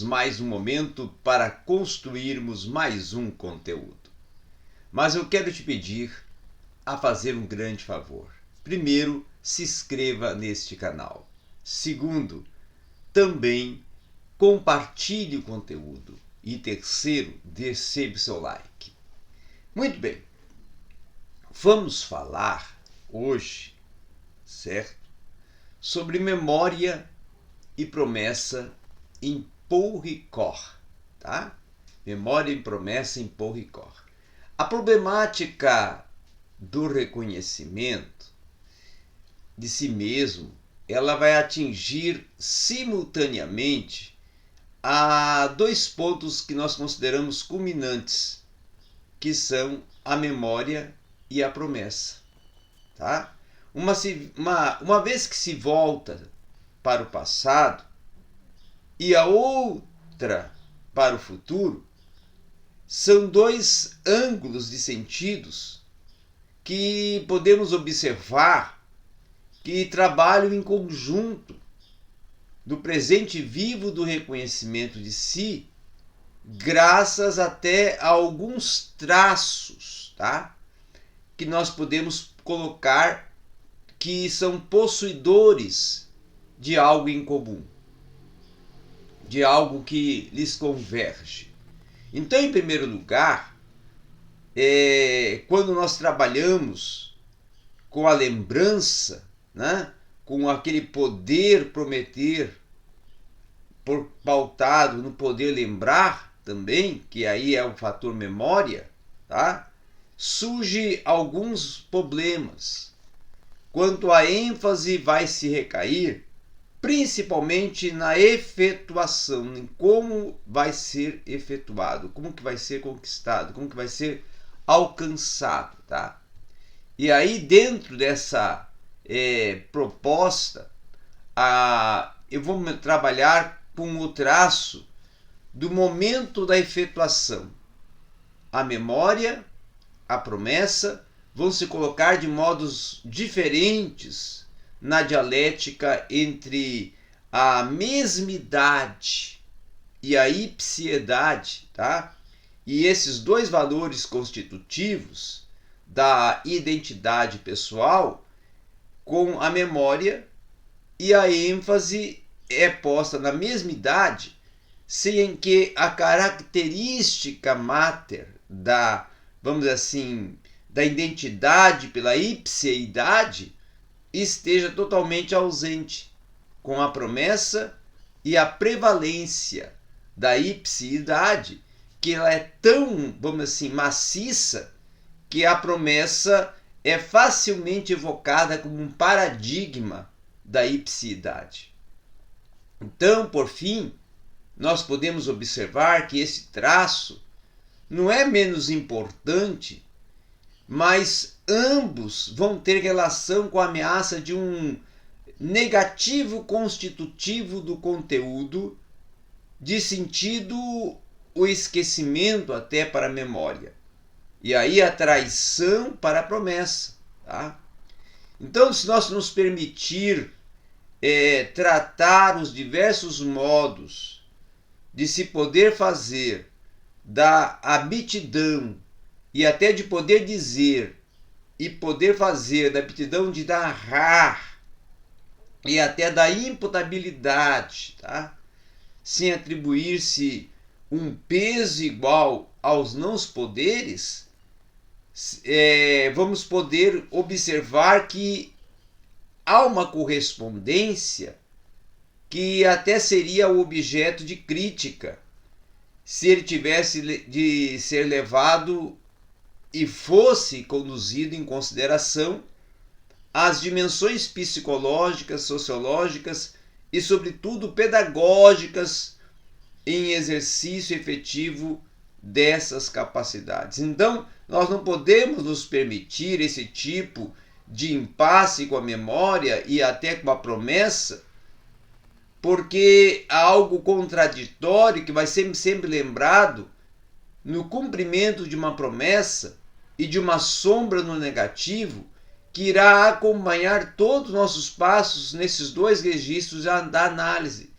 mais um momento para construirmos mais um conteúdo. Mas eu quero te pedir a fazer um grande favor. Primeiro, se inscreva neste canal. Segundo, também compartilhe o conteúdo. E terceiro, deixe seu like. Muito bem, vamos falar hoje, certo? Sobre memória e promessa em Paul Ricoeur, tá? Memória e promessa em Paul Ricoeur. A problemática do reconhecimento de si mesmo, ela vai atingir simultaneamente a dois pontos que nós consideramos culminantes, que são a memória e a promessa, tá? Uma vez que se volta para o passado e a outra para o futuro, são dois ângulos de sentidos que podemos observar que trabalham em conjunto do presente vivo do reconhecimento de si, graças até a alguns traços, tá? Que nós podemos colocar que são possuidores de algo em comum, de algo que lhes converge. Então, em primeiro lugar, quando nós trabalhamos com a lembrança, né, com aquele poder prometer, pautado no poder lembrar também, que aí é o fator memória, tá? Surge alguns problemas quanto a ênfase vai se recair principalmente na efetuação, em como vai ser efetuado, como que vai ser conquistado, como que vai ser alcançado, tá? E aí dentro dessa proposta, eu vou trabalhar com o traço do momento da efetuação. A memória, a promessa vão se colocar de modos diferentes na dialética entre a mesmidade e a ipsiedade, tá? E esses dois valores constitutivos da identidade pessoal com a memória, e a ênfase é posta na mesmidade, sem que a característica máter da, vamos dizer assim, da identidade pela ipseidade esteja totalmente ausente, com a promessa e a prevalência da ipseidade, que ela é tão, vamos dizer assim, maciça, que a promessa é facilmente evocada como um paradigma da ipseidade. Então, por fim, nós podemos observar que esse traço não é menos importante, mas ambos vão ter relação com a ameaça de um negativo constitutivo do conteúdo, de sentido o esquecimento até para a memória. E aí a traição para a promessa, tá? Então, se nós nos permitir tratar os diversos modos de se poder fazer da aptidão e até de poder dizer e poder fazer da aptidão de narrar e até da imputabilidade, tá? Sem atribuir-se um peso igual aos não poderes, vamos poder observar que há uma correspondência que até seria o objeto de crítica se ele tivesse de ser levado e fosse conduzido em consideração as dimensões psicológicas, sociológicas e, sobretudo, pedagógicas em exercício efetivo dessas capacidades. Então, nós não podemos nos permitir esse tipo de impasse com a memória e até com a promessa, porque há algo contraditório que vai ser sempre lembrado no cumprimento de uma promessa e de uma sombra no negativo que irá acompanhar todos os nossos passos nesses dois registros da análise.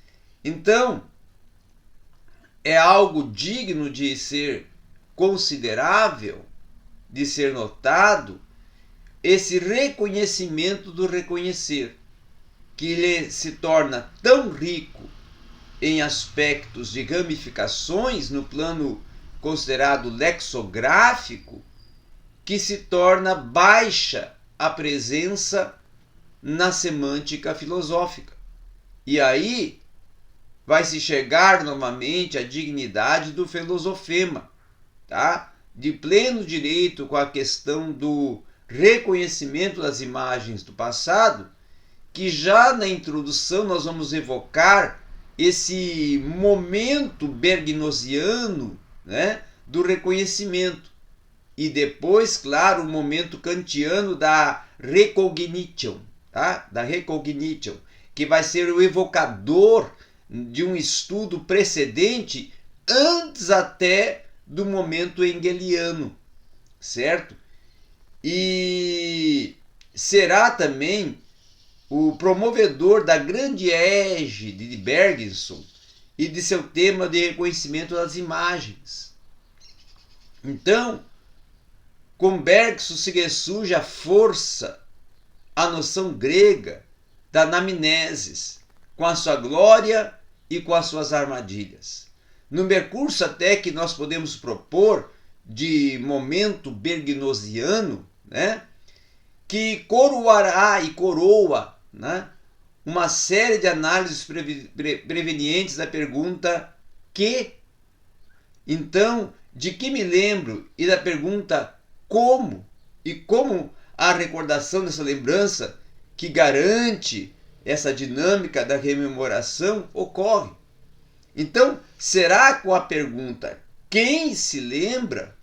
Então, é algo digno de ser considerável, de ser notado, esse reconhecimento do reconhecer, que ele se torna tão rico em aspectos de ramificações no plano considerado lexográfico, que se torna baixa a presença na semântica filosófica. E aí vai se chegar novamente à dignidade do filosofema, tá? De pleno direito com a questão do reconhecimento das imagens do passado, que já na introdução nós vamos evocar esse momento bergnosiano, né, do reconhecimento. E depois, claro, o momento kantiano da recognition, tá? Da recognition, que vai ser o evocador de um estudo precedente antes até do momento hegeliano, certo? E será também o promovedor da grande égide de Bergson e de seu tema de reconhecimento das imagens. Então, com Bergson se ressurge a força, a noção grega da anamnesis, com a sua glória e com as suas armadilhas. No percurso até que nós podemos propor de momento bergnosiano, né, que coroará e coroa, né, uma série de análises prevenientes da pergunta que, então, de que me lembro, e da pergunta como, e como a recordação dessa lembrança que garante essa dinâmica da rememoração ocorre. Então, será com a pergunta quem se lembra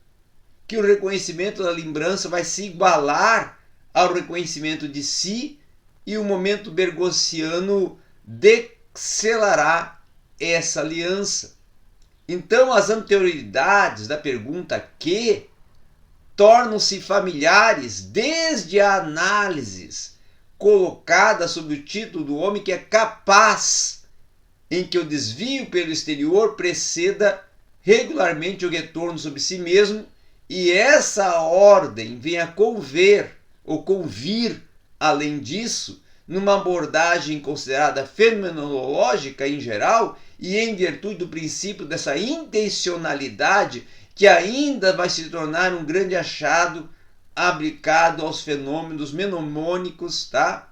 que o reconhecimento da lembrança vai se igualar ao reconhecimento de si e o momento bergosiano decelará essa aliança? Então, as anterioridades da pergunta que tornam-se familiares desde a análise colocada sob o título do homem que é capaz, em que o desvio pelo exterior preceda regularmente o retorno sobre si mesmo, e essa ordem vem a conver ou convir, além disso, numa abordagem considerada fenomenológica em geral e em virtude do princípio dessa intencionalidade que ainda vai se tornar um grande achado aplicado aos fenômenos menomônicos, tá?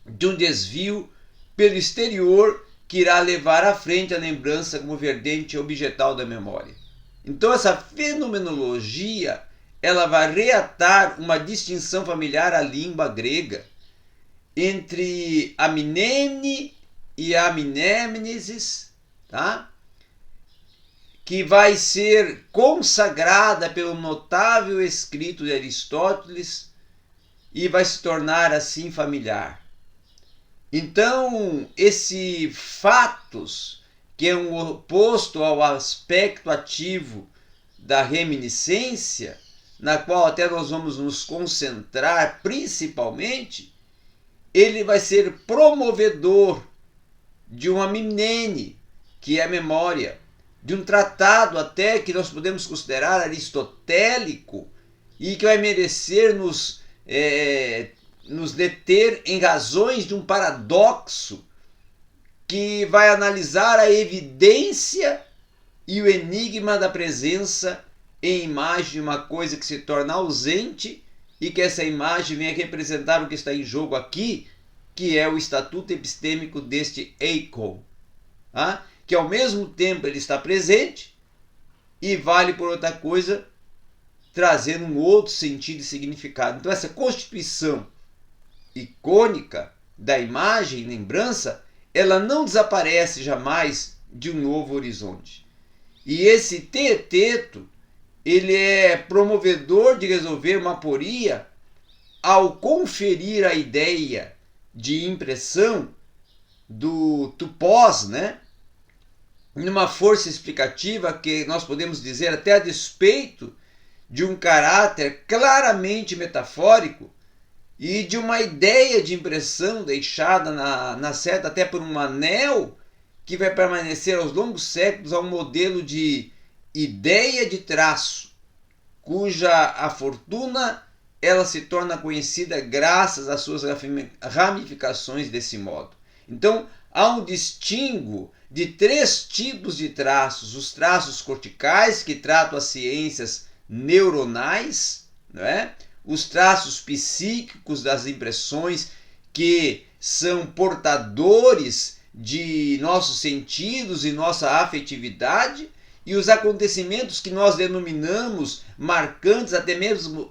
De um desvio pelo exterior que irá levar à frente a lembrança como vertente objetal da memória. Então essa fenomenologia ela vai reatar uma distinção familiar à língua grega entre a mnemne e a mnemnesis, tá? Que vai ser consagrada pelo notável escrito de Aristóteles e vai se tornar assim familiar. Então, esse fatos, que é um oposto ao aspecto ativo da reminiscência, na qual até nós vamos nos concentrar principalmente, ele vai ser promovedor de uma mnemne, que é a memória, de um tratado até que nós podemos considerar aristotélico e que vai merecer nos deter em razões de um paradoxo que vai analisar a evidência e o enigma da presença em imagem de uma coisa que se torna ausente e que essa imagem venha representar o que está em jogo aqui, que é o estatuto epistêmico deste eikon, tá? Que ao mesmo tempo ele está presente e vale por outra coisa, trazendo um outro sentido e significado. Então essa constituição icônica da imagem, lembrança, ela não desaparece jamais de um novo horizonte. E esse teeteto, ele é promovedor de resolver uma aporia ao conferir a ideia de impressão do tupós, né? Numa força explicativa que nós podemos dizer até a despeito de um caráter claramente metafórico e de uma ideia de impressão deixada na seta até por um anel que vai permanecer aos longos séculos a um modelo de ideia de traço, cuja a fortuna ela se torna conhecida graças às suas ramificações desse modo. Então, há um distingo de 3 tipos de traços: os traços corticais, que tratam as ciências neuronais, não é? Os traços psíquicos das impressões, que são portadores de nossos sentidos e nossa afetividade, e os acontecimentos que nós denominamos marcantes,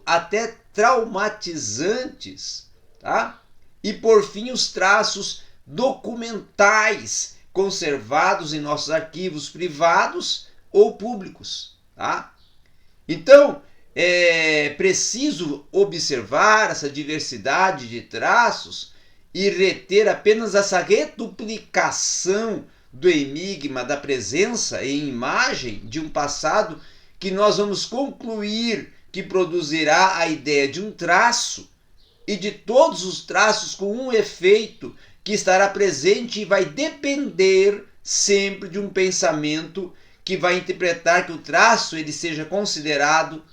até traumatizantes, tá? E por fim os traços documentais, conservados em nossos arquivos privados ou públicos, tá? Então, é preciso observar essa diversidade de traços e reter apenas essa reduplicação do enigma da presença em imagem de um passado que nós vamos concluir que produzirá a ideia de um traço e de todos os traços com um efeito que estará presente e vai depender sempre de um pensamento que vai interpretar que o traço ele seja considerado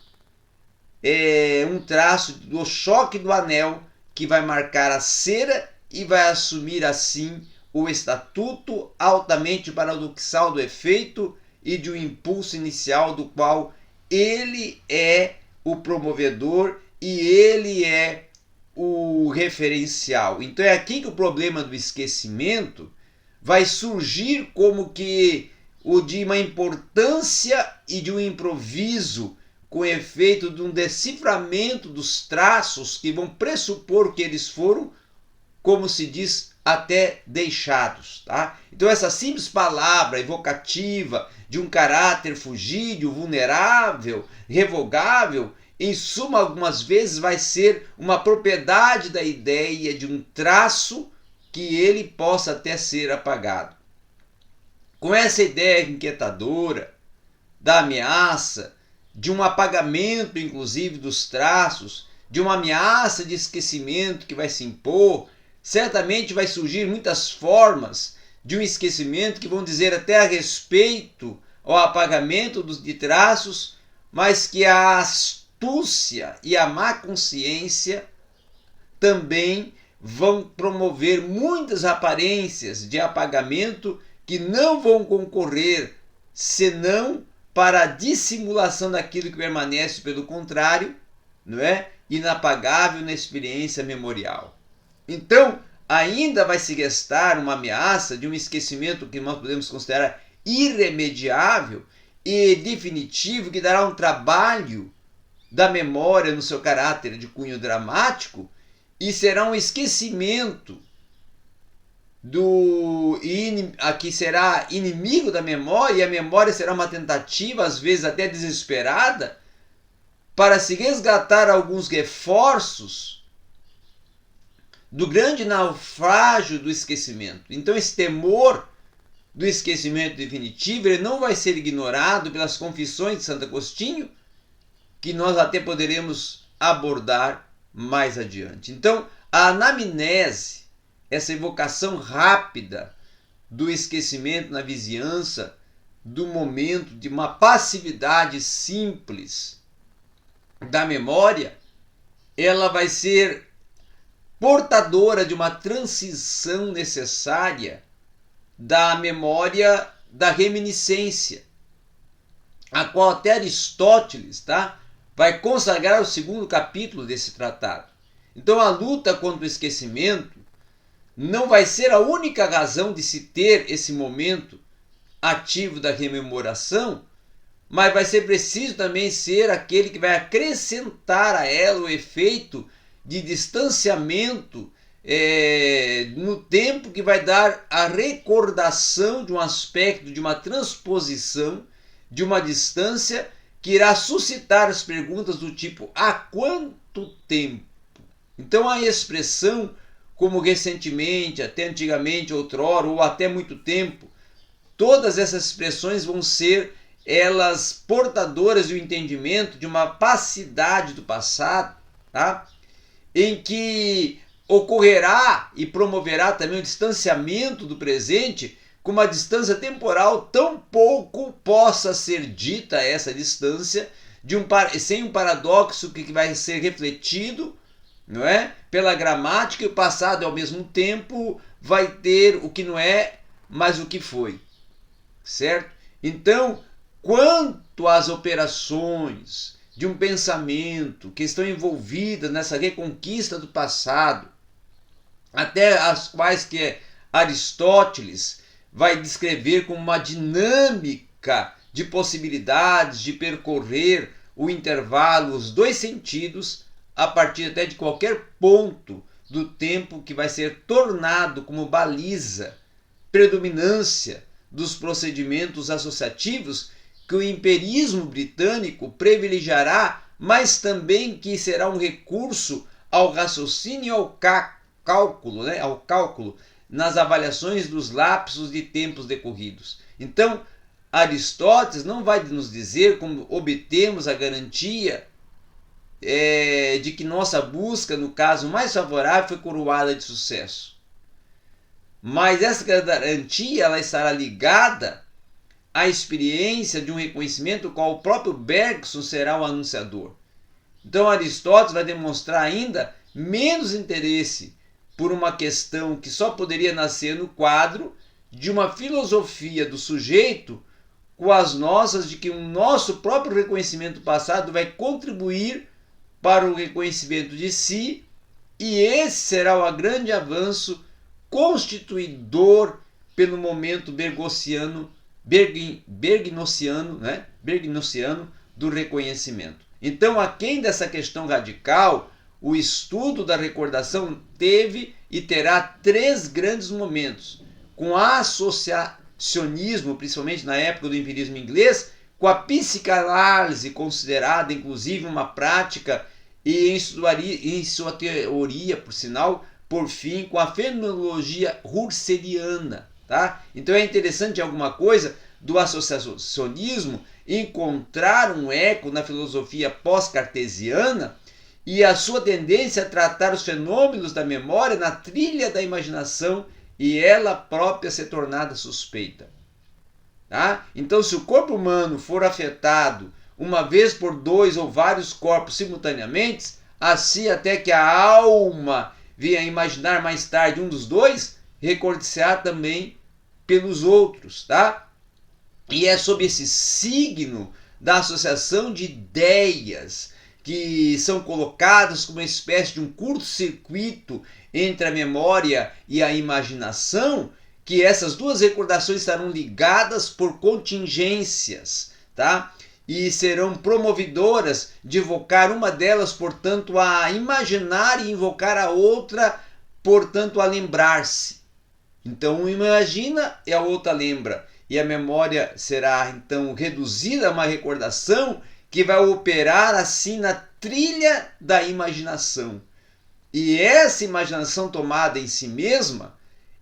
um traço do choque do anel que vai marcar a cera e vai assumir assim o estatuto altamente paradoxal do efeito e de um impulso inicial do qual ele é o promovedor e ele é o referencial. Então é aqui que o problema do esquecimento vai surgir como que o de uma importância e de um improviso com efeito de um deciframento dos traços que vão pressupor que eles foram, como se diz, até deixados, tá? Então essa simples palavra evocativa de um caráter fugídio, vulnerável, revogável, em suma, algumas vezes vai ser uma propriedade da ideia de um traço que ele possa até ser apagado. Com essa ideia inquietadora da ameaça, de um apagamento inclusive dos traços, de uma ameaça de esquecimento que vai se impor, certamente vai surgir muitas formas de um esquecimento que vão dizer até a respeito ao apagamento de traços, mas que a astúcia e a má consciência também vão promover muitas aparências de apagamento que não vão concorrer senão para a dissimulação daquilo que permanece, pelo contrário, não é? Inapagável na experiência memorial. Então, ainda vai se restar uma ameaça de um esquecimento que nós podemos considerar irremediável e definitivo, que dará um trabalho da memória no seu caráter de cunho dramático, e será um esquecimento que será inimigo da memória, e a memória será uma tentativa, às vezes até desesperada, para se resgatar alguns reforços do grande naufrágio do esquecimento. Então esse temor do esquecimento definitivo ele não vai ser ignorado pelas confissões de Santo Agostinho, que nós até poderemos abordar mais adiante. Então, a anamnese, essa evocação rápida do esquecimento na vizinhança, do momento de uma passividade simples da memória, ela vai ser portadora de uma transição necessária da memória da reminiscência, a qual até Aristóteles, vai consagrar o 2º capítulo desse tratado. Então a luta contra o esquecimento não vai ser a única razão de se ter esse momento ativo da rememoração, mas vai ser preciso também ser aquele que vai acrescentar a ela o efeito de distanciamento no tempo, que vai dar a recordação de um aspecto, de uma transposição, de uma distância que irá suscitar as perguntas do tipo: há quanto tempo? Então a expressão como recentemente, até antigamente, outrora, ou até muito tempo, todas essas expressões vão ser elas portadoras do entendimento de uma passidade do passado, em que ocorrerá e promoverá também o distanciamento do presente, com uma distância temporal, tão pouco possa ser dita essa distância sem um paradoxo que vai ser refletido, não é? Pela gramática, e o passado ao mesmo tempo vai ter o que não é, mas o que foi, certo? Então, quanto às operações de um pensamento que estão envolvidas nessa reconquista do passado, até as quais que Aristóteles vai descrever como uma dinâmica de possibilidades de percorrer o intervalo, os dois sentidos, a partir até de qualquer ponto do tempo que vai ser tornado como baliza, predominância dos procedimentos associativos que o imperismo britânico privilegiará, mas também que será um recurso ao raciocínio e ao cálculo, né? Ao cálculo nas avaliações dos lapsos de tempos decorridos. Então, Aristóteles não vai nos dizer como obtemos a garantia de que nossa busca, no caso mais favorável, foi coroada de sucesso. Mas essa garantia ela estará ligada à experiência de um reconhecimento qual o próprio Bergson será o anunciador. Então Aristóteles vai demonstrar ainda menos interesse por uma questão que só poderia nascer no quadro de uma filosofia do sujeito com as nossas de que o nosso próprio reconhecimento passado vai contribuir para o reconhecimento de si, e esse será o grande avanço constituidor pelo momento bergnosiano do reconhecimento. Então, aquém dessa questão radical, o estudo da recordação teve e terá três grandes momentos, com associacionismo, principalmente na época do empirismo inglês, com a psicanálise considerada inclusive uma prática e em sua teoria, por sinal, por fim, com a fenomenologia husserliana. Tá? Então é interessante alguma coisa do associacionismo encontrar um eco na filosofia pós-cartesiana e a sua tendência a tratar os fenômenos da memória na trilha da imaginação e ela própria ser tornada suspeita. Tá? Então, se o corpo humano for afetado uma vez por dois ou vários corpos simultaneamente, assim até que a alma venha a imaginar mais tarde um dos dois, recordar-se-á também pelos outros, tá? E é sob esse signo da associação de ideias que são colocadas como uma espécie de um curto-circuito entre a memória e a imaginação que essas duas recordações estarão ligadas por contingências, tá? E serão promovedoras de evocar uma delas, portanto, a imaginar e invocar a outra, portanto, a lembrar-se. Então, um imagina e a outra lembra. E a memória será, então, reduzida a uma recordação que vai operar, assim, na trilha da imaginação. E essa imaginação tomada em si mesma,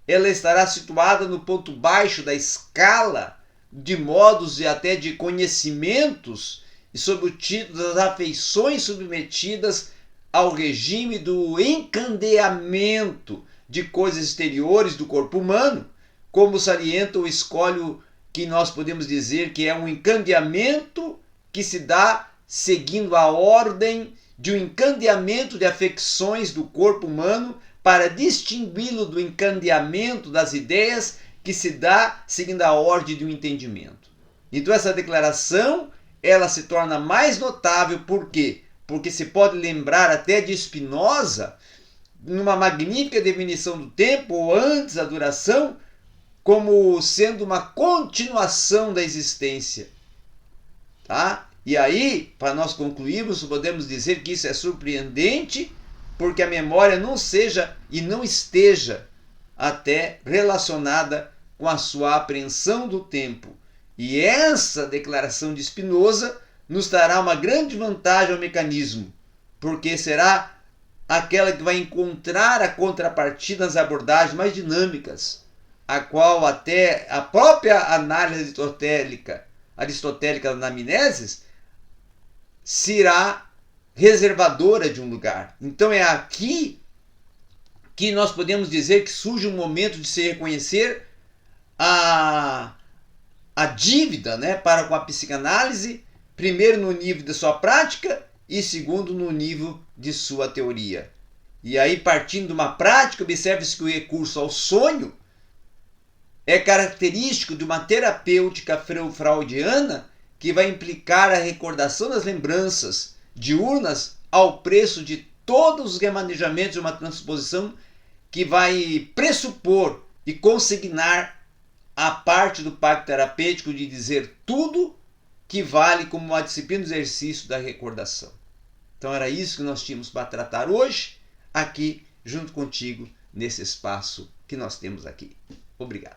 ela estará situada no ponto baixo da escala de modos e até de conhecimentos e sob o título das afeições submetidas ao regime do encandeamento de coisas exteriores do corpo humano, como salienta o escolho que nós podemos dizer que é um encandeamento que se dá seguindo a ordem de um encandeamento de afecções do corpo humano para distingui-lo do encandeamento das ideias que se dá seguindo a ordem de um entendimento. Então essa declaração ela se torna mais notável, por quê? Porque se pode lembrar até de Spinoza, numa magnífica definição do tempo, ou antes da duração, como sendo uma continuação da existência. Tá? E aí, para nós concluirmos, podemos dizer que isso é surpreendente, porque a memória não seja e não esteja até relacionada com a sua apreensão do tempo. E essa declaração de Spinoza nos dará uma grande vantagem ao mecanismo, porque será aquela que vai encontrar a contrapartida nas abordagens mais dinâmicas, a qual até a própria análise aristotélica da anamnesis será reservadora de um lugar. Então é aqui que nós podemos dizer que surge um momento de se reconhecer a dívida, né, para com a psicanálise, primeiro no nível de sua prática e segundo no nível de sua teoria. E aí, partindo de uma prática, observe-se que o recurso ao sonho é característico de uma terapêutica freudiana que vai implicar a recordação das lembranças diurnas ao preço de todos os remanejamentos de uma transposição que vai pressupor e consignar a parte do pacto terapêutico de dizer tudo que vale como uma disciplina do exercício da recordação. Então era isso que nós tínhamos para tratar hoje, aqui junto contigo, nesse espaço que nós temos aqui. Obrigado.